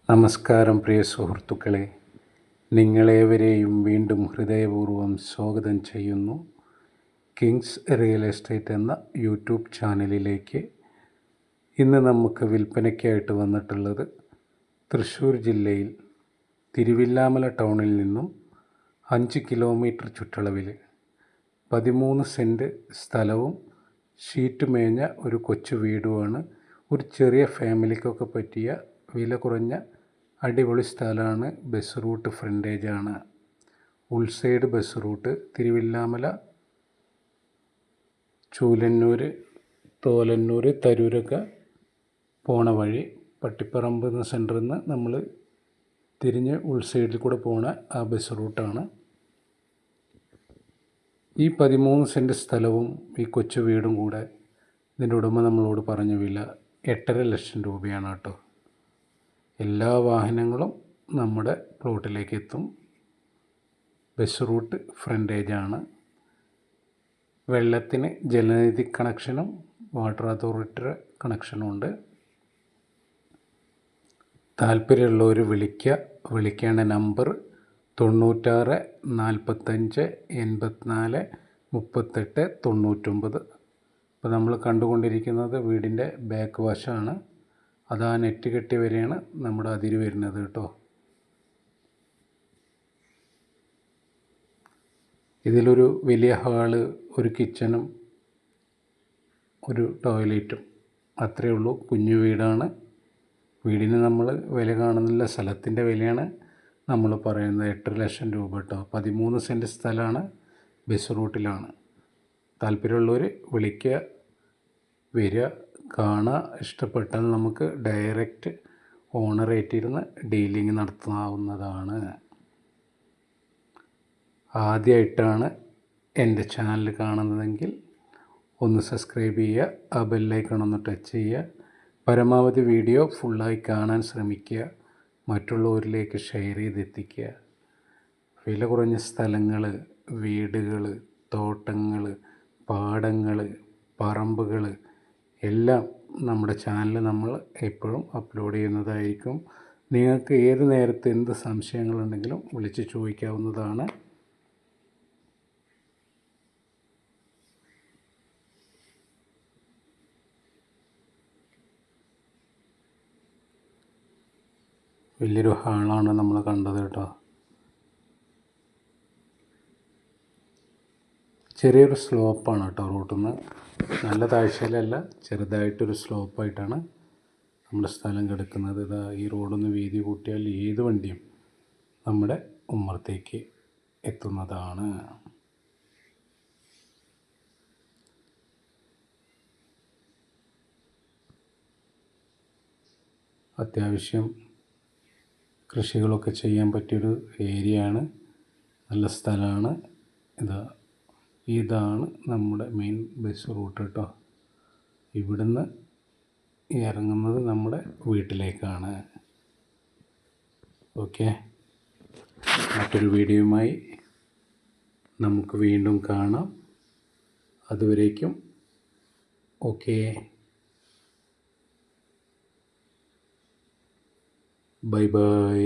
നമസ്കാരം പ്രിയ സുഹൃത്തുക്കളെ, നിങ്ങളേവരെയും വീണ്ടും ഹൃദയപൂർവ്വം സ്വാഗതം ചെയ്യുന്നു കിങ്സ് റിയൽ എസ്റ്റേറ്റ് എന്ന യൂട്യൂബ് ചാനലിലേക്ക്. ഇന്ന് നമുക്ക് വിൽപ്പനയ്ക്കായിട്ട് വന്നിട്ടുള്ളത് തൃശ്ശൂർ ജില്ലയിൽ തിരുവില്ലാമല ടൗണിൽ നിന്നും 5 കിലോമീറ്റർ ചുറ്റളവിൽ 13 സെൻറ്റ് സ്ഥലവും ഷീറ്റ് മേഞ്ഞ ഒരു കൊച്ചു വീടുമാണ്. ഒരു ചെറിയ ഫാമിലിക്കൊക്കെ പറ്റിയ വില കുറഞ്ഞ അടിപൊളി സ്ഥലമാണ്. ബസ് റൂട്ട് ഫ്രണ്ടേജാണ്. ഉൾസൈഡ് ബസ് റൂട്ട് തിരുവില്ലാമല, ചൂലന്നൂർ, തോലന്നൂർ, തരൂരൊക്കെ പോണ വഴി പട്ടിപ്പറമ്പ് എന്ന സെൻറ്ററിൽ നിന്ന് നമ്മൾ തിരിഞ്ഞ് ഉൾസൈഡിൽ കൂടെ പോണ ആ ബസ് റൂട്ടാണ്. ഈ 13 സെൻറ്റ് സ്ഥലവും ഈ കൊച്ചു വീടും കൂടെ ഇതിൻ്റെ ഉടമ നമ്മളോട് പറഞ്ഞ വില 8.5 ലക്ഷം രൂപയാണ് കേട്ടോ. എല്ലാ വാഹനങ്ങളും നമ്മുടെ പ്ലോട്ടിലേക്ക് എത്തും. ബസ് റൂട്ട് ഫ്രണ്ടേജാണ്. വെള്ളത്തിന് ജലനിധി കണക്ഷനും വാട്ടർ അതോറിറ്റിയുടെ കണക്ഷനും ഉണ്ട്. താല്പര്യമുള്ളവർ വിളിക്കേണ്ട നമ്പർ 96 45 84 38 99. ഇപ്പോൾ നമ്മൾ കണ്ടുകൊണ്ടിരിക്കുന്നത് വീടിൻ്റെ ബാക്ക് വശമാണ്. അതാ നെറ്റ് കെട്ടി വരെയാണ് നമ്മുടെ അതിര് വരുന്നത് കേട്ടോ. ഇതിലൊരു വലിയ ഹാള്, ഒരു കിച്ചണും ഒരു ടോയ്ലറ്റും അത്രയേ ഉള്ളൂ. കുഞ്ഞു വീടാണ്. വീടിന് നമ്മൾ വില കാണുന്നില്ല, സ്ഥലത്തിൻ്റെ വിലയാണ് നമ്മൾ പറയുന്നത്. 8.5 ലക്ഷം രൂപ കേട്ടോ. 13 സെൻറ്റ് സ്ഥലമാണ്, ബസ് റൂട്ടിലാണ്. താല്പര്യമുള്ളവർ വിളിക്കുക, വരിക, കാണുക. ഇഷ്ടപ്പെട്ടാൽ നമുക്ക് ഡയറക്റ്റ് ഓണറേറ്റിരുന്ന് ഡീലിംഗ് നടത്താവുന്നതാണ്. ആദ്യമായിട്ടാണ് എൻ്റെ ചാനൽ കാണുന്നതെങ്കിൽ ഒന്ന് സബ്സ്ക്രൈബ് ചെയ്യുക, ആ ബെല്ലൈക്കൺ ഒന്ന് ടച്ച് ചെയ്യുക. പരമാവധി വീഡിയോ ഫുള്ളായി കാണാൻ ശ്രമിക്കുക, മറ്റുള്ളവരിലേക്ക് ഷെയർ ചെയ്തെത്തിക്കുക. വില കുറഞ്ഞ സ്ഥലങ്ങൾ, വീടുകൾ, തോട്ടങ്ങൾ, പാടങ്ങൾ, പറമ്പുകൾ എല്ലാം നമ്മുടെ ചാനലിൽ നമ്മൾ എപ്പോഴും അപ്ലോഡ് ചെയ്യുന്നതായിരിക്കും. നിങ്ങൾക്ക് ഏത് നേരത്ത് എന്ത് സംശയങ്ങളുണ്ടെങ്കിലും വിളിച്ച് ചോദിക്കാവുന്നതാണ്. വലിയൊരു ഹാളാണ് നമ്മൾ കണ്ടത് കേട്ടോ. ചെറിയൊരു സ്ലോപ്പാണ് കേട്ടോ റോട്ടിൽ നിന്ന്. നല്ല താഴ്ചയിലല്ല, ചെറുതായിട്ടൊരു സ്ലോപ്പായിട്ടാണ് നമ്മുടെ സ്ഥലം കിടക്കുന്നത്. ഇതാ ഈ റോഡൊന്ന് വീതി കൂട്ടിയാൽ ഏത് വണ്ടിയും നമ്മുടെ ഉമ്മറത്തേക്ക് എത്തുന്നതാണ്. അത്യാവശ്യം കൃഷികളൊക്കെ ചെയ്യാൻ പറ്റിയൊരു ഏരിയയാണ്. നല്ല സ്ഥലമാണ്. ഇതാണ് നമ്മുടെ മെയിൻ ബസ് റൂട്ട് കേട്ടോ. ഇവിടുന്ന് ഇറങ്ങുന്നത് നമ്മുടെ വീട്ടിലേക്കാണ്. ഓക്കെ, മറ്റൊരു വീഡിയോയുമായി നമുക്ക് വീണ്ടും കാണാം. അതുവരേക്കും ഓക്കെ, ബൈ ബൈ.